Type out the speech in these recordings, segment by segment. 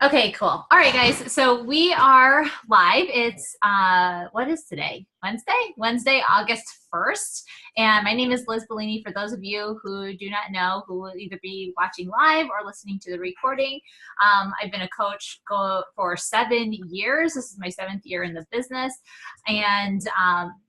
Okay, cool. All right, guys. So we are live. It's what is today? Wednesday, August 1st. And my name is Liz Bellini. For those of you who do not know, who will either be watching live or listening to the recording, I've been a coach for 7 years. This is my 7th year in the business, and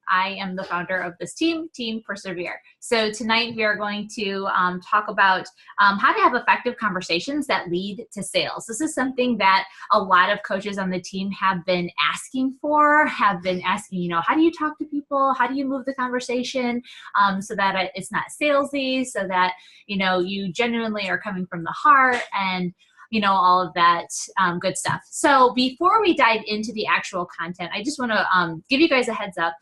I am the founder of this team, Team Persevere. So tonight we are going to talk about how to have effective conversations that lead to sales. This is something that a lot of coaches on the team have been asking for, how do you talk to people? How do you move the conversation so that it's not salesy, so that, you genuinely are coming from the heart and all of that good stuff. So before we dive into the actual content, I just want to give you guys a heads up.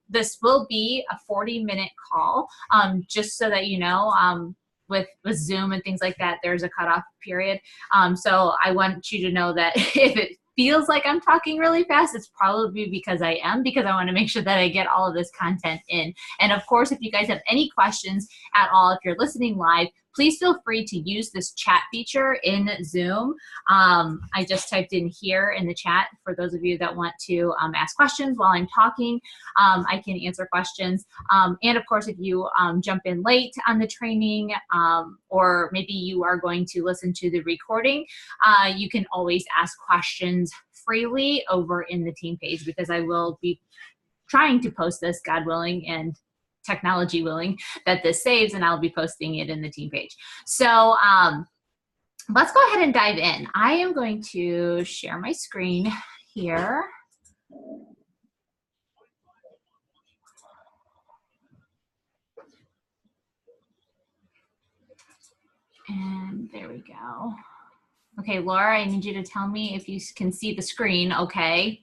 This will be a 40-minute call, just so that with Zoom and things like that, there's a cutoff period. So I want you to know that if it feels like I'm talking really fast, it's probably because I am, because I want to make sure that I get all of this content in. And of course, if you guys have any questions at all, if you're listening live, please feel free to use this chat feature in Zoom. I just typed in here in the chat for those of you that want to ask questions while I'm talking. I can answer questions. And of course, if you jump in late on the training, or maybe you are going to listen to the recording, you can always ask questions freely over in the team page, because I will be trying to post this, God willing, and technology willing, that this saves, and I'll be posting it in the team page. So let's go ahead and dive in. I am going to share my screen here. And there we go. Okay, Laura, I need you to tell me if you can see the screen, okay?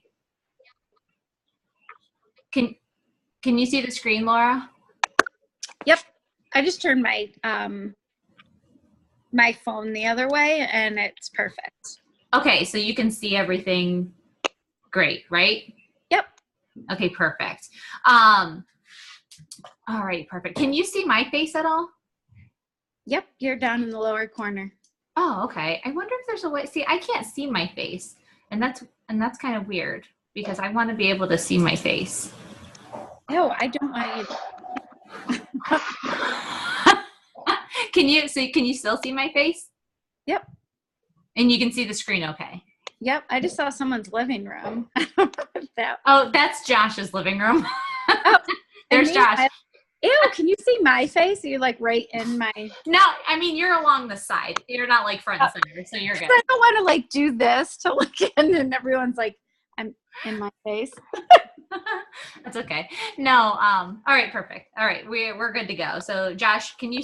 Can you see the screen, Laura? Yep. I just turned my my phone the other way and it's perfect. Okay, so you can see everything great, right? Yep. Okay, perfect. All right, perfect. Can you see my face at all? Yep, you're down in the lower corner. Oh, okay. I wonder if there's a way. See, I can't see my face, and that's kind of weird, because I want to be able to see my face. No, I don't want you. Can you still see my face? Yep. And you can see the screen okay? Yep, I just saw someone's living room. Oh, that's Josh's living room. Oh, there's Josh. Ew, can you see my face? Are you like right in my... No, I mean, you're along the side. You're not like front and center, so you're good. I don't want to like do this to look in and everyone's like, I'm in my face. That's okay. No, all right, perfect. All right, we're good to go. So Josh, can you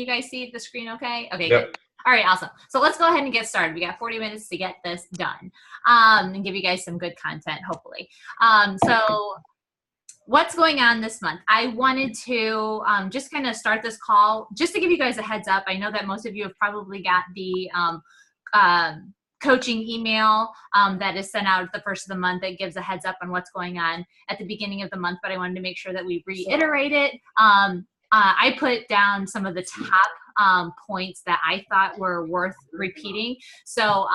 guys see the screen okay? Okay, yep. Good. All right, awesome. So let's go ahead and get started. We got 40 minutes to get this done, and give you guys some good content, hopefully. So what's going on this month? I wanted to just kind of start this call just to give you guys a heads up. I know that most of you have probably got the coaching email that is sent out at the first of the month that gives a heads up on what's going on at the beginning of the month, but I wanted to make sure that we reiterate it. I put down some of the top points that I thought were worth repeating. So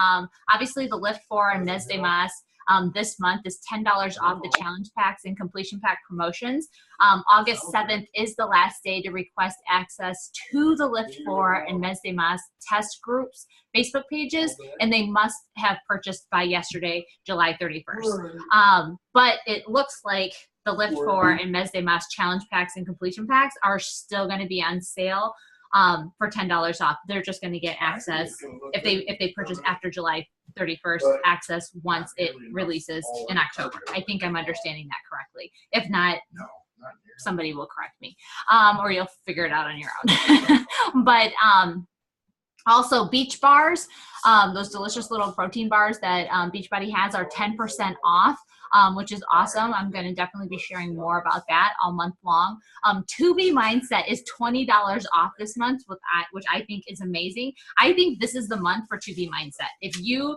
obviously the Lift 4 and Mes de Mas this month is $10 off the challenge packs and completion pack promotions. August 7th is the last day to request access to the Lift 4 and Mes de Mas test groups Facebook pages, and they must have purchased by yesterday, July 31st. But it looks like the Lift 4 and Mes de Mas challenge packs and completion packs are still going to be on sale for $10 off. They're just going to get access if they purchase after July 31st, access once it releases in October. I think I'm understanding that correctly. If not, somebody will correct me, or you'll figure it out on your own. But also Beach Bars, those delicious little protein bars that Beachbody has, are 10% off. which is awesome. I'm going to definitely be sharing more about that all month long. To Be Mindset is $20 off this month, which I think is amazing. I think this is the month for To Be Mindset. If you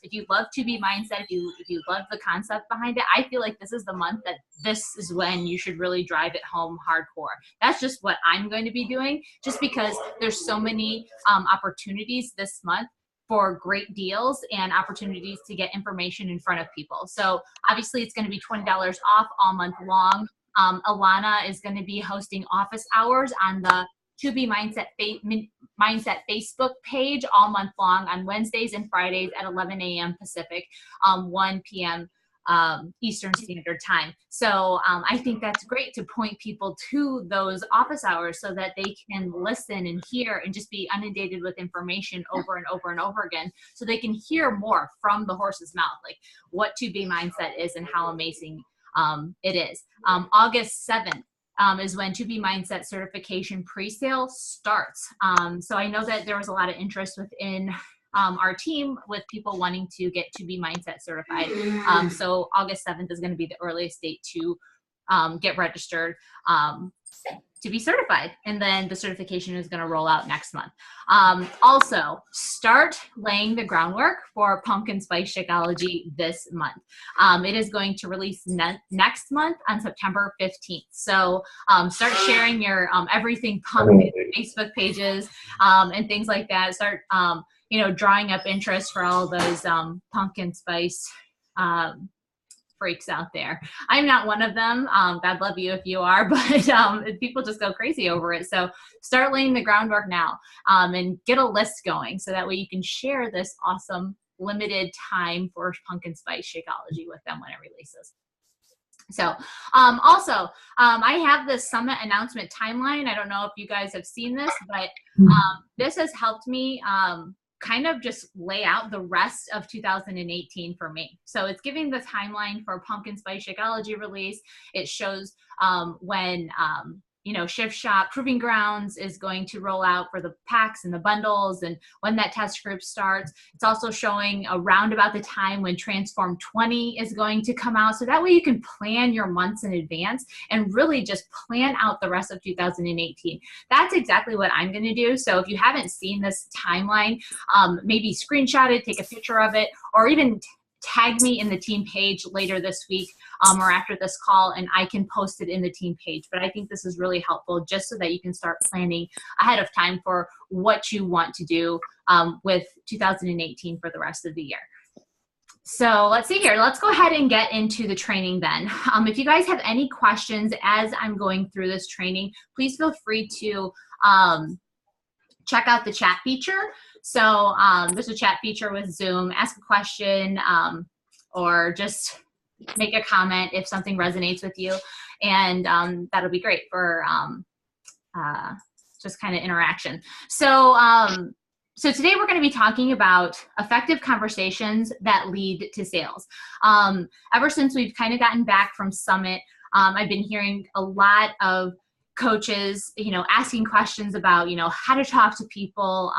if you love To Be Mindset, if you love the concept behind it, I feel like this is the month that this is when you should really drive it home hardcore. That's just what I'm going to be doing, just because there's so many opportunities this month for great deals and opportunities to get information in front of people. So obviously it's going to be $20 off all month long. Alana is going to be hosting office hours on the To Be Mindset Facebook page all month long on Wednesdays and Fridays at 11 a.m. Pacific, 1 p.m. Eastern Standard Time. So I think that's great to point people to those office hours so that they can listen and hear and just be inundated with information over and over and over again, so they can hear more from the horse's mouth, like what To Be Mindset is and how amazing it is. August 7th. Is when To Be Mindset certification pre-sale starts. So I know that there was a lot of interest within our team with people wanting to get To Be Mindset certified. So August 7th is going to be the earliest date to get registered to be certified. And then the certification is going to roll out next month. Also, start laying the groundwork for Pumpkin Spice Shakeology this month. It is going to release next month on September 15th. So start sharing your Everything Pumpkin Facebook pages and things like that. Start drawing up interest for all those pumpkin spice freaks out there. I'm not one of them. God love you if you are, but people just go crazy over it. So start laying the groundwork now and get a list going so that way you can share this awesome limited time for Pumpkin Spice Shakeology with them when it releases. So also, I have this summit announcement timeline. I don't know if you guys have seen this, but this has helped me kind of just lay out the rest of 2018 for me. So it's giving the timeline for Pumpkin Spice Shakeology release. It shows when Shift Shop Proving Grounds is going to roll out for the packs and the bundles, and when that test group starts. It's also showing around about the time when Transform 20 is going to come out. So that way you can plan your months in advance and really just plan out the rest of 2018. That's exactly what I'm going to do. So if you haven't seen this timeline, maybe screenshot it, take a picture of it, or even tag me in the team page later this week or after this call, and I can post it in the team page. But I think this is really helpful just so that you can start planning ahead of time for what you want to do with 2018 for the rest of the year. So let's see here. Let's go ahead and get into the training then. If you guys have any questions as I'm going through this training, please feel free to check out the chat feature. So there's a chat feature with Zoom. Ask a question or just make a comment if something resonates with you. And that'll be great for just kind of interaction. So today we're going to be talking about effective conversations that lead to sales. Ever since we've kind of gotten back from Summit, I've been hearing a lot of coaches, asking questions about, how to talk to people,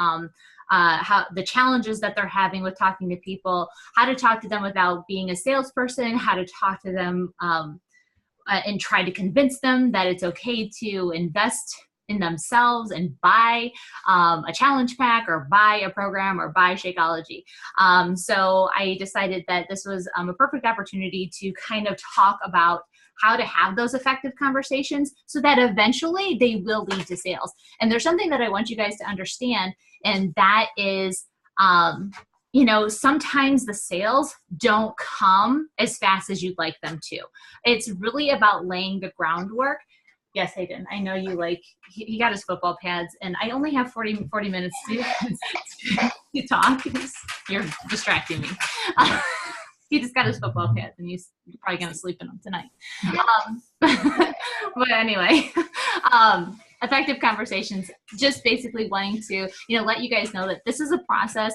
how the challenges that they're having with talking to people, how to talk to them without being a salesperson, how to talk to them and try to convince them that it's okay to invest in themselves and buy a challenge pack or buy a program or buy Shakeology. So I decided that this was a perfect opportunity to kind of talk about how to have those effective conversations so that eventually they will lead to sales. And there's something that I want you guys to understand, and that is, sometimes the sales don't come as fast as you'd like them to. It's really about laying the groundwork. Yes, Hayden, I know you he got his football pads, and I only have 40 minutes to talk. You're distracting me. He just got his football pads, and you're probably going to sleep in them tonight. But anyway, effective conversations, just basically wanting to, let you guys know that this is a process.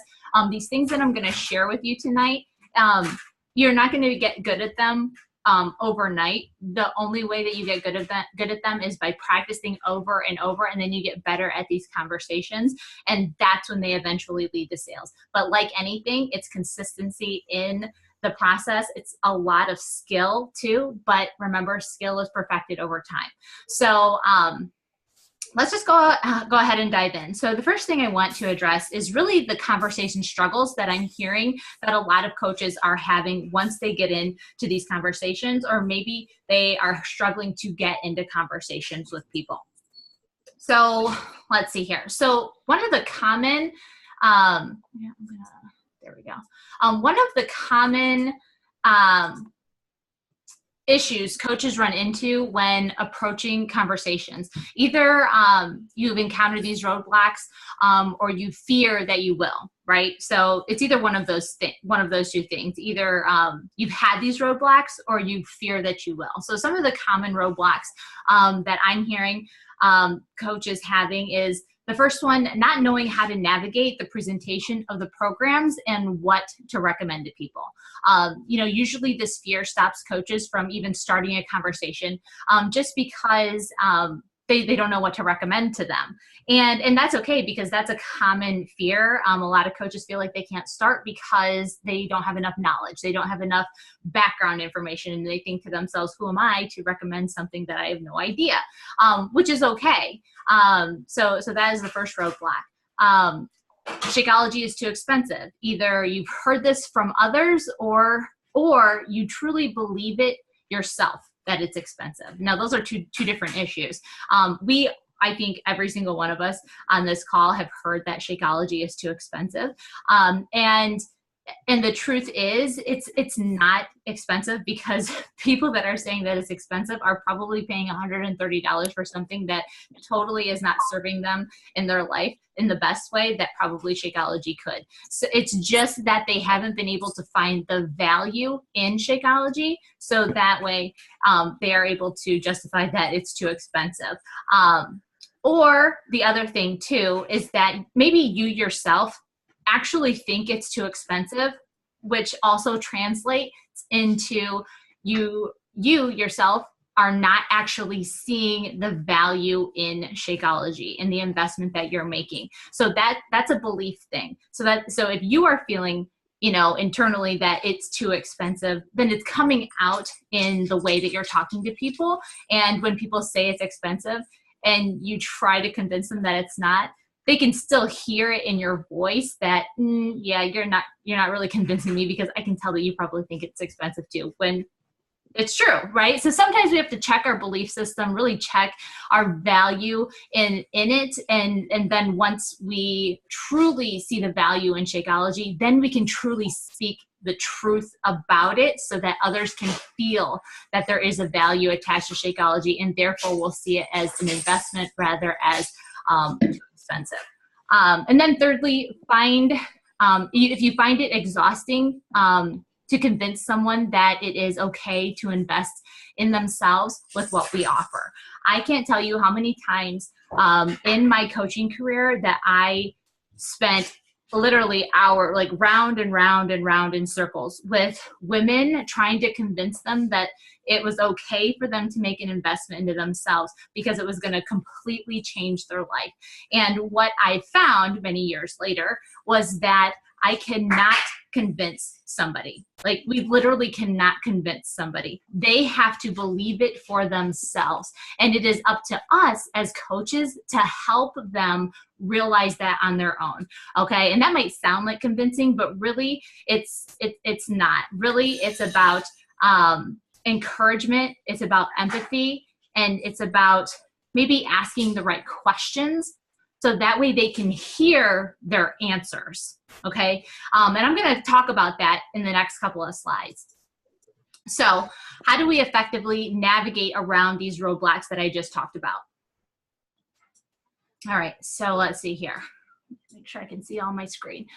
These things that I'm going to share with you tonight, you're not going to get good at them overnight. The only way that you get good at them is by practicing over and over, and then you get better at these conversations, and that's when they eventually lead to sales. But like anything, it's consistency in the process. It's a lot of skill too, but remember, skill is perfected over time. So let's just go ahead and dive in. So the first thing I want to address is really the conversation struggles that I'm hearing that a lot of coaches are having once they get into these conversations, or maybe they are struggling to get into conversations with people. So let's see here. So one of the common, there we go. One of the common issues coaches run into when approaching conversations, either you've encountered these roadblocks or you fear that you will, right? So it's either one of those two things. Either you've had these roadblocks or you fear that you will. So some of the common roadblocks that I'm hearing coaches having is the first one, not knowing how to navigate the presentation of the programs and what to recommend to people. Usually this fear stops coaches from even starting a conversation just because they don't know what to recommend to them. And that's okay, because that's a common fear. A lot of coaches feel like they can't start because they don't have enough knowledge. They don't have enough background information, and they think to themselves, who am I to recommend something that I have no idea, which is okay. So that is the first roadblock. Shakeology is too expensive. Either you've heard this from others or you truly believe it yourself that it's expensive. Now, those are two different issues. I think every single one of us on this call have heard that Shakeology is too expensive. And the truth is, it's not expensive, because people that are saying that it's expensive are probably paying $130 for something that totally is not serving them in their life in the best way that probably Shakeology could. So it's just that they haven't been able to find the value in Shakeology, so that way they are able to justify that it's too expensive. Or the other thing too is that maybe you yourself actually think it's too expensive, which also translates into you yourself are not actually seeing the value in Shakeology and the investment that you're making. So that's a belief thing. So if you are feeling, internally that it's too expensive, then it's coming out in the way that you're talking to people. And when people say it's expensive and you try to convince them that it's not, they can still hear it in your voice that, yeah, you're not really convincing me, because I can tell that you probably think it's expensive too, when it's true, right? So sometimes we have to check our belief system, really check our value in it. And then once we truly see the value in Shakeology, then we can truly speak the truth about it, so that others can feel that there is a value attached to Shakeology, and therefore will see it as an investment rather as expensive. And then thirdly, if you find it exhausting to convince someone that it is okay to invest in themselves with what we offer. I can't tell you how many times in my coaching career that I spent literally round and round and round in circles with women, trying to convince them that it was okay for them to make an investment into themselves, because it was going to completely change their life. And what I found many years later was that I cannot convince somebody. We literally cannot convince somebody. They have to believe it for themselves. And it is up to us as coaches to help them realize that on their own. Okay. And that might sound like convincing, but really it's not. Really, it's about encouragement. It's about empathy. And it's about maybe asking the right questions, so that way they can hear their answers, okay? And I'm going to talk about that in the next couple of slides. So how do we effectively navigate around these roadblocks that I just talked about? All right, so let's see here. Make sure I can see all my screen.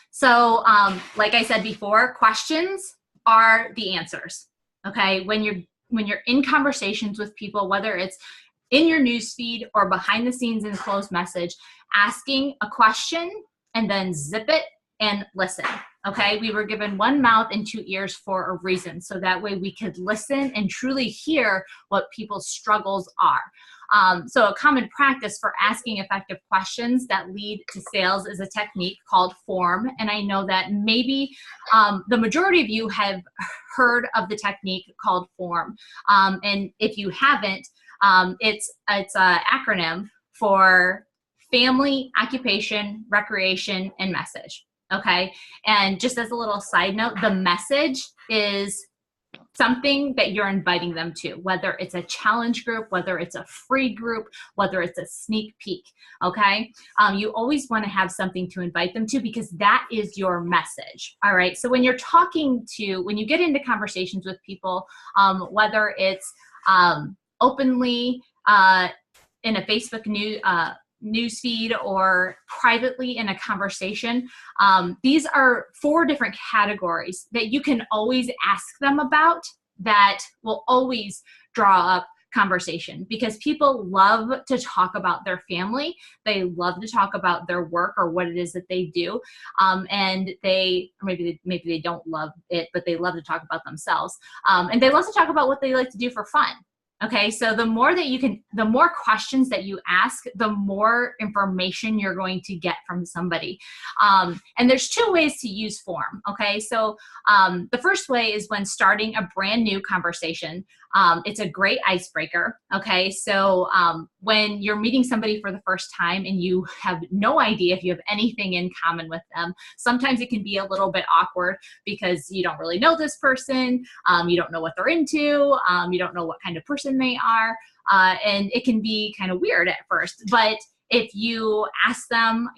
So like I said before, questions are the answers, okay? When you're in conversations with people, whether it's in your newsfeed or behind the scenes in closed message, asking a question and then zip it and listen. Okay, we were given one mouth and two ears for a reason, so that way we could listen and truly hear what people's struggles are. So a common practice for asking effective questions that lead to sales is a technique called FORM. And I know that maybe the majority of you have heard of the technique called FORM. And if you haven't, it's an acronym for family, occupation, recreation, and message. Okay. And just as a little side note, the message is something that you're inviting them to, whether it's a challenge group, whether it's a free group, whether it's a sneak peek. Okay. You always want to have something to invite them to, because that is your message. All right. So when you're when you get into conversations with people, whether it's openly in a Facebook newsfeed or privately in a conversation, these are 4 different categories that you can always ask them about that will always draw up conversation, because people love to talk about their family. They love to talk about their work or what it is that they do. And maybe they don't love it, but they love to talk about themselves. And they love to talk about what they like to do for fun. Okay, so the more questions that you ask, the more information you're going to get from somebody. And there's 2 ways to use FORM. Okay, so the first way is when starting a brand new conversation. It's a great icebreaker. Okay, so when you're meeting somebody for the first time and you have no idea if you have anything in common with them, sometimes it can be a little bit awkward because you don't really know this person. You don't know what they're into. You don't know what kind of person they are. And it can be kind of weird at first. But if you ask them,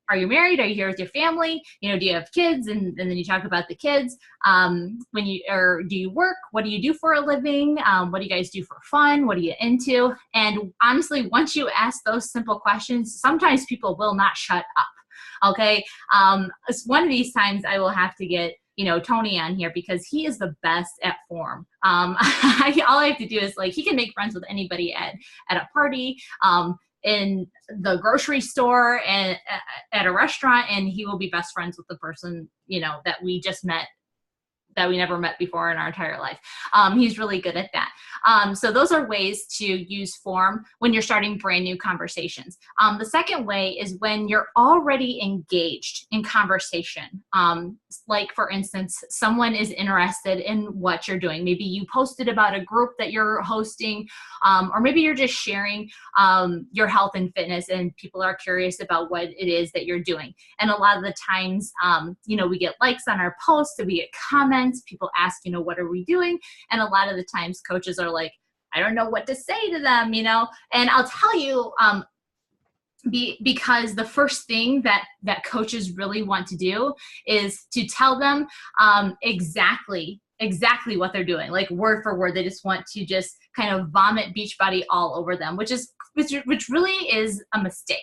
are you married? Are you here with your family? Do you have kids? And then you talk about the kids. Do you work? What do you do for a living? What do you guys do for fun? What are you into? And honestly, once you ask those simple questions, sometimes people will not shut up. Okay. One of these times I will have to get Tony on here, because he is the best at FORM. All I have to do is he can make friends with anybody at a party, in the grocery store, and at a restaurant, and he will be best friends with the person, that we just met, that we never met before in our entire life. He's really good at that. So those are ways to use FORM when you're starting brand new conversations. The second way is when you're already engaged in conversation. Like for instance, someone is interested in what you're doing. Maybe you posted about a group that you're hosting, or maybe you're just sharing your health and fitness, and people are curious about what it is that you're doing. And a lot of the times, we get likes on our posts, and we get comments. People ask, what are we doing? And a lot of the times coaches are like, I don't know what to say to them, and I'll tell you, because the first thing that coaches really want to do is to tell them exactly what they're doing, like word for word. They just want to just kind of vomit Beachbody all over them, which really is a mistake.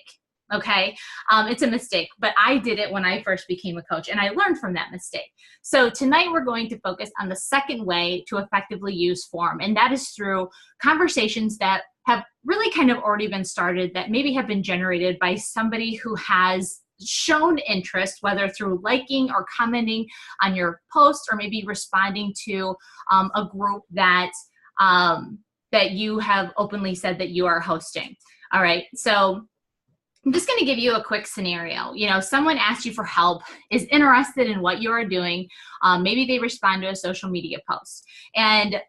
Okay. It's a mistake, but I did it when I first became a coach, and I learned from that mistake. So tonight we're going to focus on the second way to effectively use FORM, and that is through conversations that have really kind of already been started, that maybe have been generated by somebody who has shown interest, whether through liking or commenting on your post, or maybe responding to a group that you have openly said that you are hosting. All right. So I'm just going to give you a quick scenario. Someone asked you for help, is interested in what you are doing. Maybe they respond to a social media post. And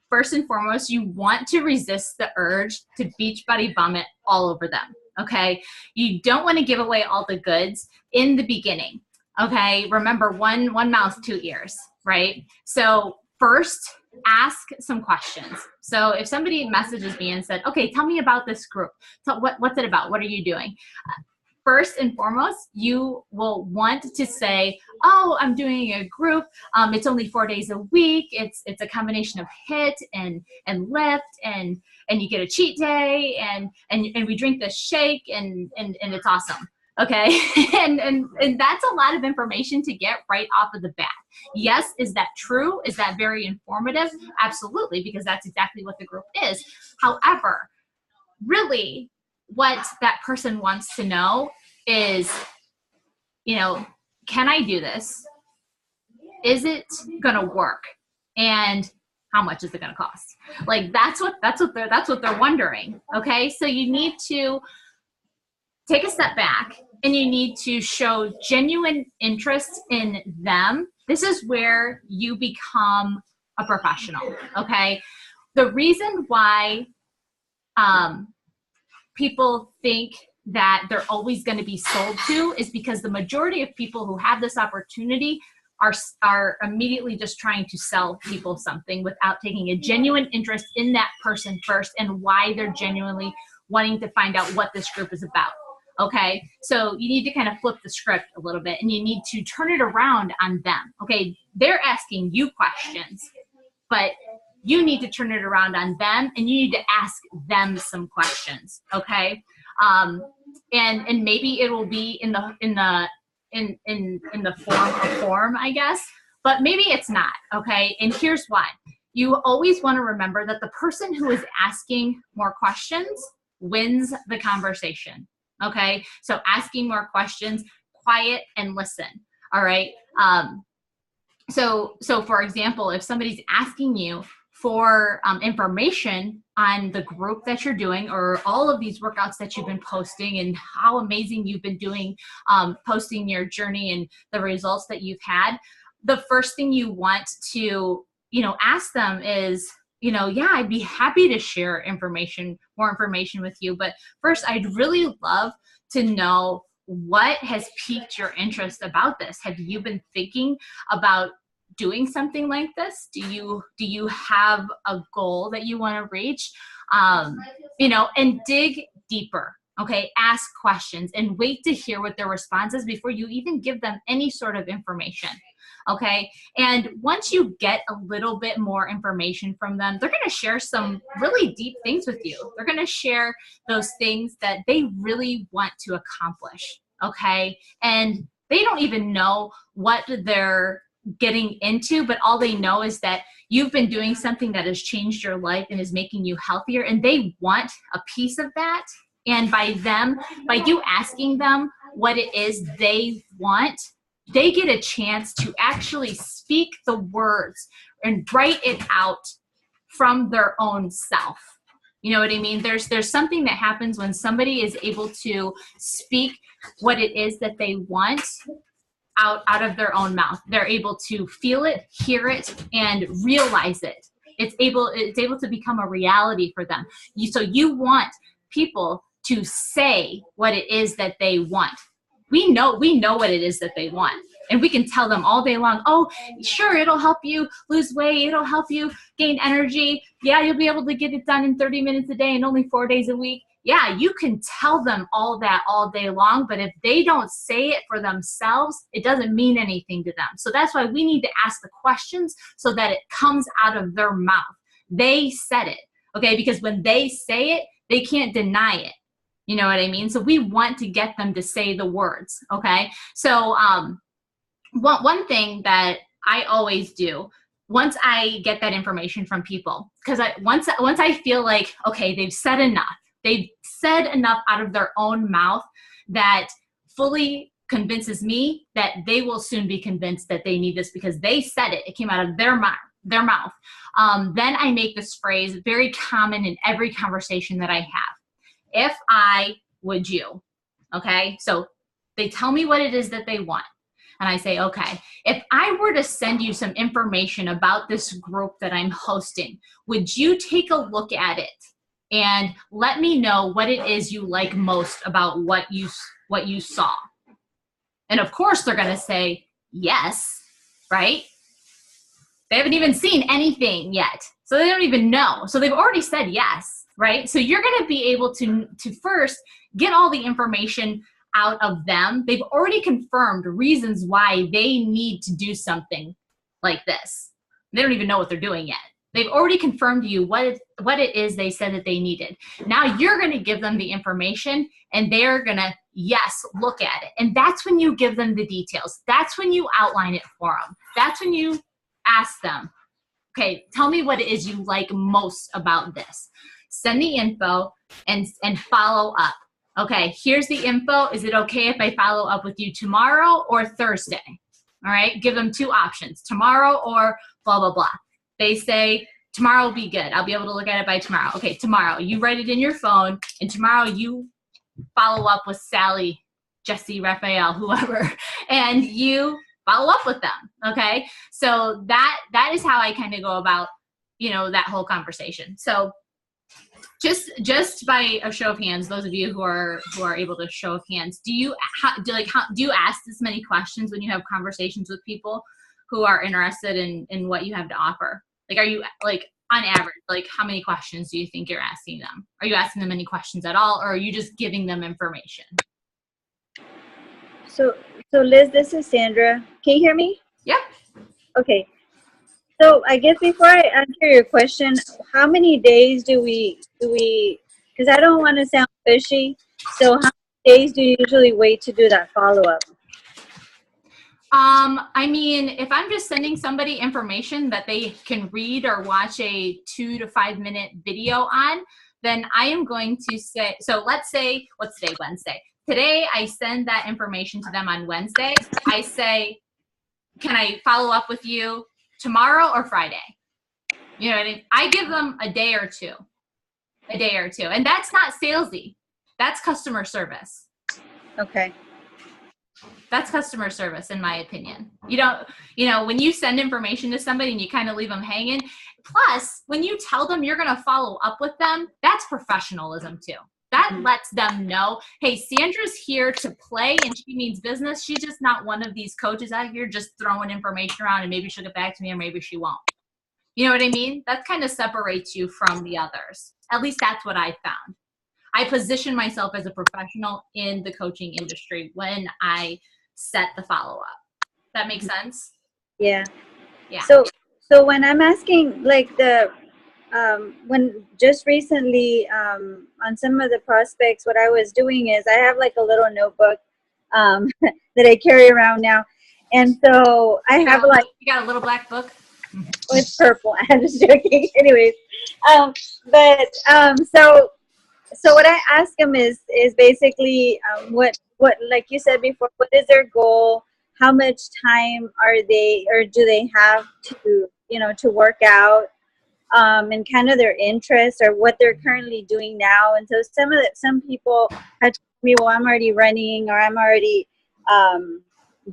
first and foremost, you want to resist the urge to Beachbody vomit all over them. Okay. You don't want to give away all the goods in the beginning. Okay. Remember, one mouth, 2 ears, right? So first, ask some questions. So if somebody messages me and said, okay, tell me about this group. So what's it about? What are you doing? First and foremost, you will want to say, oh, I'm doing a group. It's only 4 days a week. It's a combination of HIIT and lift, and you get a cheat day, and we drink this shake, and it's awesome. Okay. and that's a lot of information to get right off of the bat. Yes. Is that true? Is that very informative? Absolutely. Because that's exactly what the group is. However, really what that person wants to know is, can I do this? Is it going to work? And how much is it going to cost? Like that's what they're wondering. Okay. So you need to take a step back and you need to show genuine interest in them. This is where you become a professional. Okay. The reason why people think that they're always going to be sold to is because the majority of people who have this opportunity are immediately just trying to sell people something without taking a genuine interest in that person first and why they're genuinely wanting to find out what this group is about. Okay, so you need to kind of flip the script a little bit and you need to turn it around on them. Okay, they're asking you questions, but you need to turn it around on them and you need to ask them some questions. Okay, and maybe it will be in the form, I guess, but maybe it's not. Okay, and here's why. You always want to remember that the person who is asking more questions wins the conversation. Okay, so asking more questions, quiet and listen. All right. So for example, if somebody's asking you for information on the group that you're doing or all of these workouts that you've been posting and how amazing you've been doing, posting your journey and the results that you've had, the first thing you want to, ask them is, yeah, I'd be happy to share more information with you. But first, I'd really love to know what has piqued your interest about this. Have you been thinking about doing something like this? Do you have a goal that you want to reach? And dig deeper. Okay, ask questions and wait to hear what their response is before you even give them any sort of information. Okay, and once you get a little bit more information from them, they're going to share some really deep things with you. They're going to share those things that they really want to accomplish. Okay, and they don't even know what they're getting into, but all they know is that you've been doing something that has changed your life and is making you healthier, and they want a piece of that. And by you asking them what it is they want, they get a chance to actually speak the words and write it out from their own self. You know what I mean? There's something that happens when somebody is able to speak what it is that they want out of their own mouth. They're able to feel it, hear it, and realize it. It's able to become a reality for them. So you want people to say what it is that they want. We know what it is that they want. And we can tell them all day long, oh, sure, it'll help you lose weight. It'll help you gain energy. Yeah, you'll be able to get it done in 30 minutes a day and only 4 days a week. Yeah, you can tell them all that all day long, but if they don't say it for themselves, it doesn't mean anything to them. So that's why we need to ask the questions so that it comes out of their mouth. They said it, okay? Because when they say it, they can't deny it. You know what I mean? So we want to get them to say the words, okay? So one thing that I always do once I get that information from people, because once I feel like, okay, they've said enough out of their own mouth that fully convinces me that they will soon be convinced that they need this because they said it. It came out of their mouth. Then I make this phrase very common in every conversation that I have. If I, would you? Okay, so they tell me what it is that they want. And I say, okay, if I were to send you some information about this group that I'm hosting, would you take a look at it and let me know what it is you like most about what you saw? And of course they're going to say yes, right? They haven't even seen anything yet. So they don't even know. So they've already said yes, right? So you're going to be able to first get all the information out of them. They've already confirmed reasons why they need to do something like this. They don't even know what they're doing yet. They've already confirmed to you what it is they said that they needed. Now you're going to give them the information and they're going to, yes, look at it. And that's when you give them the details. That's when you outline it for them. That's when you ask them, okay, tell me what it is you like most about this. Send the info and follow up. Okay, here's the info. Is it okay if I follow up with you tomorrow or Thursday? All right, give them two options, tomorrow or blah, blah, blah. They say, tomorrow will be good. I'll be able to look at it by tomorrow. Okay, tomorrow. You write it in your phone, and tomorrow you follow up with Sally, Jesse, Raphael, whoever, and you follow up with them. Okay, so that is how I kind of go about, that whole conversation. So just by a show of hands, those of you who are able to show of hands, do you ask this many questions when you have conversations with people who are interested in what you have to offer? Like, are you, like, on average, like, how many questions do you think you're asking them? Are you asking them any questions at all, or are you just giving them information? So Liz, this is Sandra. Can you hear me? Yep. Okay. So I guess before I answer your question, how many days do we, because I don't want to sound fishy, so how many days do you usually wait to do that follow-up? I mean, if I'm just sending somebody information that they can read or watch a 2 to 5 minute video on, then I am going to say, so let's say, what's today, Wednesday. Today, I send that information to them on Wednesday. I say, can I follow up with you tomorrow or Friday? You know what I mean? I give them a day or two. And that's not salesy. That's customer service. Okay. That's customer service, in my opinion. When you send information to somebody and you kind of leave them hanging, plus when you tell them you're going to follow up with them, that's professionalism too. That lets them know, hey, Sandra's here to play and she means business. She's just not one of these coaches out here just throwing information around and maybe she'll get back to me or maybe she won't. You know what I mean? That kind of separates you from the others. At least that's what I found. I position myself as a professional in the coaching industry when I set the follow-up. That makes sense? Yeah. Yeah. So when I'm asking, like, when just recently on some of the prospects, what I was doing is I have like a little notebook that I carry around now. And so I have like... You got a little black book? Oh, it's purple. I'm just joking. Anyways. So what I ask them is basically what, like you said before, what is their goal? How much time are they, or do they have to work out? And kind of their interests or what they're currently doing now. And so some people had told me, well, I'm already running, or I'm already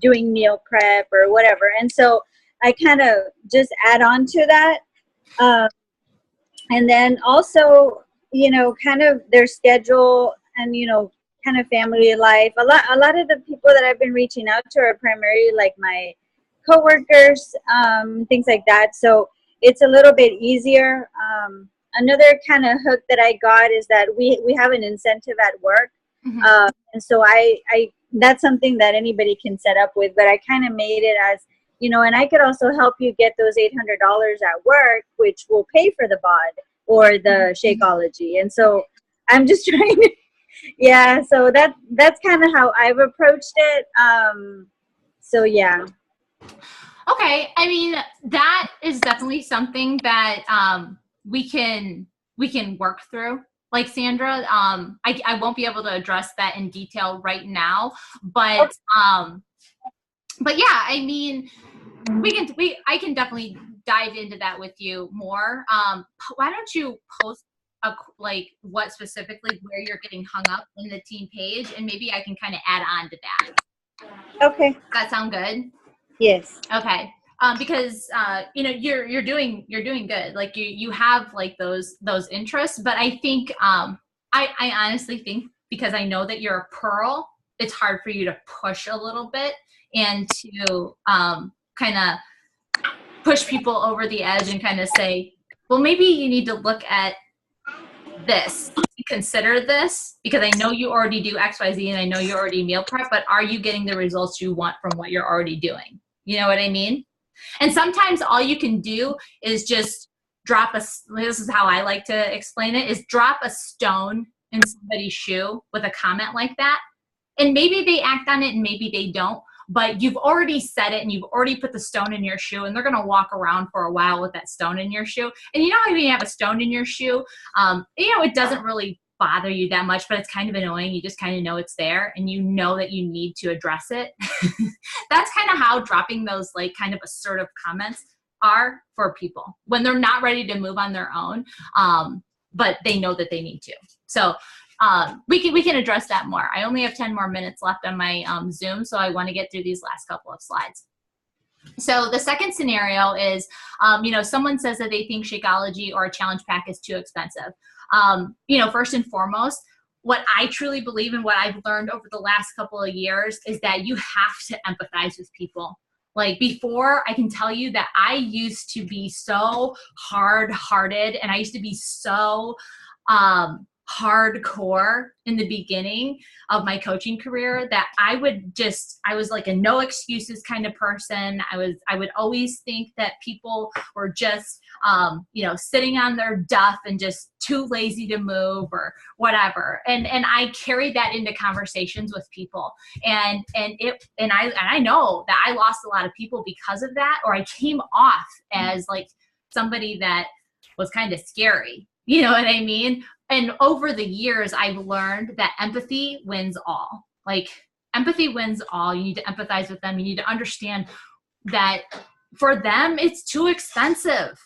doing meal prep or whatever. And so I kind of just add on to that. And then also, kind of their schedule and, kind of family life. A lot of the people that I've been reaching out to are primarily like my coworkers, things like that. So it's a little bit easier. Another kind of hook that I got is that we have an incentive at work. Mm-hmm. And so I that's something that anybody can set up with, but I kind of made it as, and I could also help you get those $800 at work, which will pay for the bod or the Shakeology. And so I'm just trying to, yeah, so that's kind of how I've approached it. So yeah. Okay, I mean, that is definitely something that we can work through. Like Sandra, I won't be able to address that in detail right now, but yeah, I mean, I can definitely dive into that with you more. Why don't you post what specifically where you're getting hung up in the team page, and maybe I can kind of add on to that. Okay. Does that sound good? Yes. Okay. Because you're doing good. Like you have like those interests, but I think I honestly think, because I know that you're a pearl, it's hard for you to push a little bit and to kind of push people over the edge and kind of say, well, maybe you need to look at this, consider this, because I know you already do XYZ and I know you already meal prep, but are you getting the results you want from what you're already doing? You know what I mean? And sometimes all you can do is just this is how I like to explain it, is drop a stone in somebody's shoe with a comment like that. And maybe they act on it and maybe they don't, but you've already said it and you've already put the stone in your shoe, and they're going to walk around for a while with that stone in your shoe. And you know how you have a stone in your shoe, it doesn't really bother you that much, but it's kind of annoying. You just kind of know it's there and you know that you need to address it. That's kind of how dropping those like kind of assertive comments are for people when they're not ready to move on their own, but they know that they need to. So we can address that more. I only have 10 more minutes left on my Zoom, so I want to get through these last couple of slides. So the second scenario is, someone says that they think Shakeology or a challenge pack is too expensive. First and foremost, what I truly believe and what I've learned over the last couple of years is that you have to empathize with people. Like before, I can tell you that I used to be so hard-hearted, and I used to be so hardcore in the beginning of my coaching career that I was like a no excuses kind of person. I would always think that people were just, sitting on their duff and just too lazy to move or whatever. And I carried that into conversations with people. And I know that I lost a lot of people because of that, or I came off as like somebody that was kind of scary. You know what I mean? And over the years, I've learned that empathy wins all. Like empathy wins all. You need to empathize with them. You need to understand that for them, it's too expensive.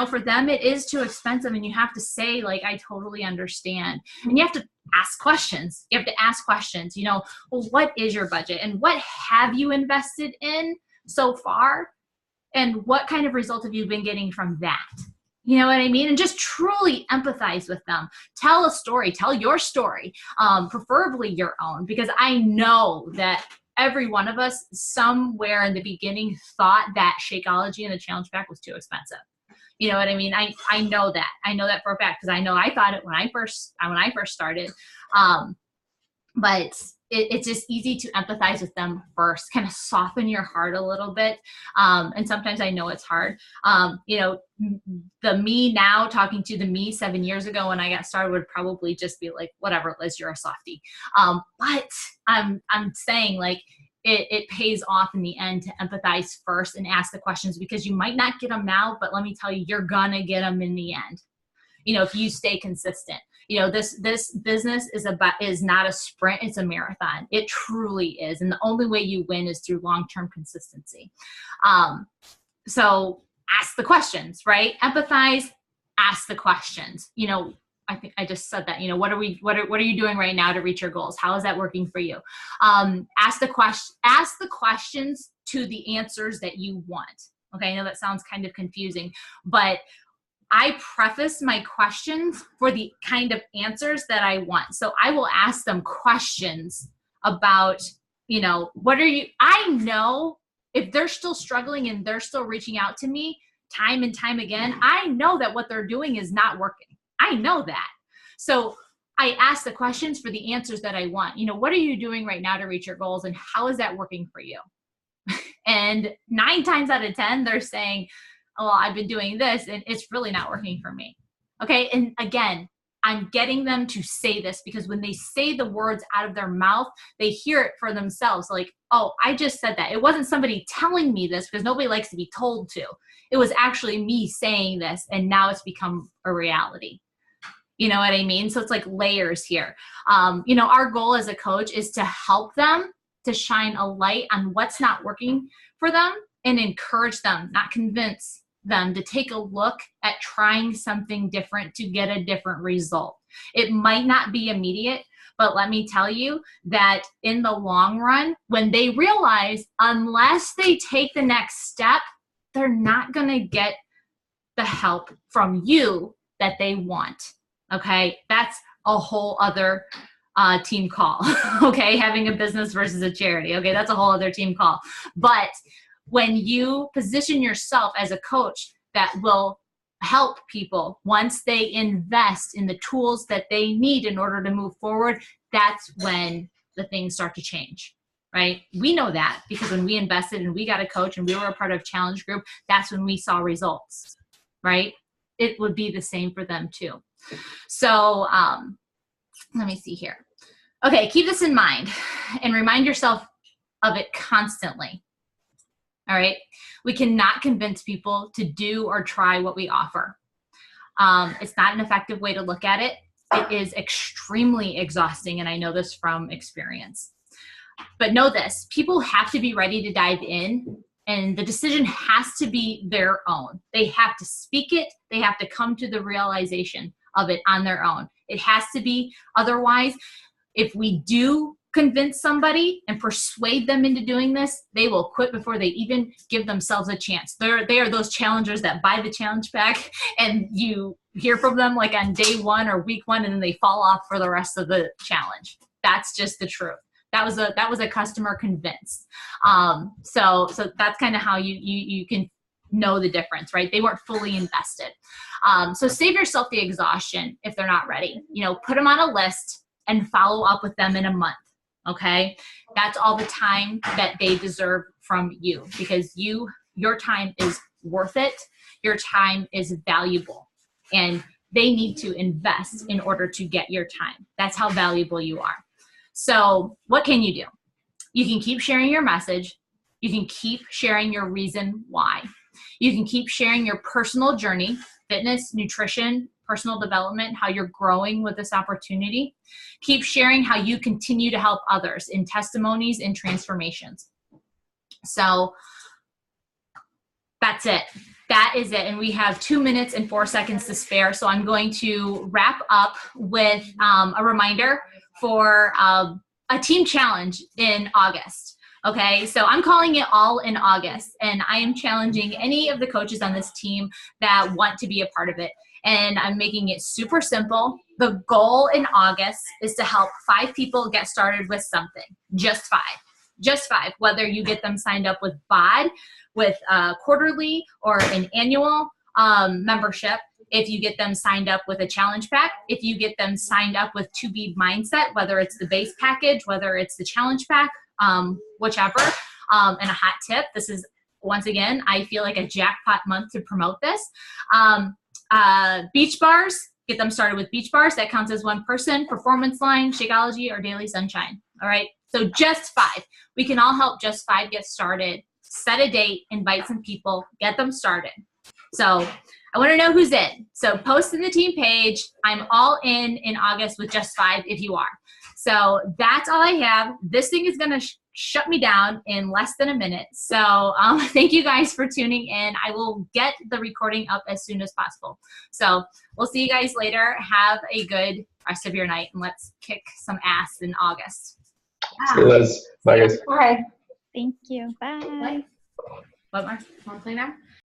For them, it is too expensive. And you have to say, like, I totally understand. And you have to ask questions. You have to ask questions, well, what is your budget? And what have you invested in so far? And what kind of results have you been getting from that? You know what I mean? And just truly empathize with them. Tell a story. Tell your story, preferably your own, because I know that every one of us somewhere in the beginning thought that Shakeology and the challenge pack was too expensive. You know what I mean? I know that. I know that for a fact because I know I thought it when I first started. But it's just easy to empathize with them first, kind of soften your heart a little bit. And sometimes I know it's hard. The me now talking to the me 7 years ago when I got started would probably just be like, whatever, Liz, you're a softie. But I'm saying like it pays off in the end to empathize first and ask the questions because you might not get them now, but let me tell you, you're gonna get them in the end. If you stay consistent. This business is not a sprint, it's a marathon. It truly is. And the only way you win is through long-term consistency. So ask the questions, right? Empathize, ask the questions. I think I just said that, what are you doing right now to reach your goals? How is that working for you? Ask the questions to the answers that you want. Okay. I know that sounds kind of confusing, but I preface my questions for the kind of answers that I want. So I will ask them questions about, I know if they're still struggling and they're still reaching out to me time and time again, I know that what they're doing is not working. I know that. So I ask the questions for the answers that I want. What are you doing right now to reach your goals and how is that working for you? And 9 times out of 10, they're saying, oh, I've been doing this and it's really not working for me. Okay. And again, I'm getting them to say this because when they say the words out of their mouth, they hear it for themselves. Like, oh, I just said that. It wasn't somebody telling me this because nobody likes to be told to. It was actually me saying this and now it's become a reality. You know what I mean? So it's like layers here. Our goal as a coach is to help them to shine a light on what's not working for them and encourage them, not convince them to take a look at trying something different to get a different result. It might not be immediate, but let me tell you that in the long run, when they realize unless they take the next step, they're not going to get the help from you that they want. Okay. That's a whole other team call. Okay. Having a business versus a charity. Okay. That's a whole other team call. But when you position yourself as a coach that will help people once they invest in the tools that they need in order to move forward, that's when the things start to change, right? We know that because when we invested and we got a coach and we were a part of Challenge Group, that's when we saw results, right? It would be the same for them too. So let me see here. Okay, keep this in mind and remind yourself of it constantly. All right. We cannot convince people to do or try what we offer. It's not an effective way to look at it. It is extremely exhausting. And I know this from experience. But know this, people have to be ready to dive in And the decision has to be their own. They have to speak it. They have to come to the realization of it on their own. It has to be. Otherwise, if we do convince somebody and persuade them into doing this, they will quit before they even give themselves a chance. They are those challengers that buy the challenge pack and you hear from them like on day 1 or week 1, and then they fall off for the rest of the challenge. That's just the truth. That was a customer convinced. So that's kind of how you can know the difference, right? They weren't fully invested. So save yourself the exhaustion if they're not ready. Put them on a list and follow up with them in a month. Okay, that's all the time that they deserve from you, because your time is worth it. Your time is valuable, and they need to invest in order to get your time. That's how valuable you are. So what can you do? You can keep sharing your message. You can keep sharing your reason why. You can keep sharing your personal journey, fitness, nutrition, personal development, how you're growing with this opportunity. Keep sharing how you continue to help others in testimonies and transformations. So that's it. That is it. And we have 2 minutes and 4 seconds to spare. So I'm going to wrap up with a reminder for a team challenge in August. Okay, so I'm calling it All in August, and I am challenging any of the coaches on this team that want to be a part of it. And I'm making it super simple. The goal in August is to help 5 people get started with something. Just 5. Just 5. Whether you get them signed up with BOD, with quarterly or an annual membership, if you get them signed up with a challenge pack, if you get them signed up with To Be Mindset, whether it's the base package, whether it's the challenge pack, whichever. And a hot tip, this is, once again, I feel like a jackpot month to promote this. Beach bars, get them started with beach bars. That counts as 1 person. Performance line, Shakeology, or Daily Sunshine. All right, so just 5. We can all help just 5 get started. Set a date, invite some people, get them started. So I want to know who's in. So post in the team page. I'm all in August with just 5 if you are. So that's all I have. This thing is going to shut me down in less than a minute. So thank you guys for tuning in. I will get the recording up as soon as possible. So we'll see you guys later. Have a good rest of your night, and let's kick some ass in August. See you, Liz. Bye, guys. Bye. Thank you. Bye. What, Mark? Want to play now?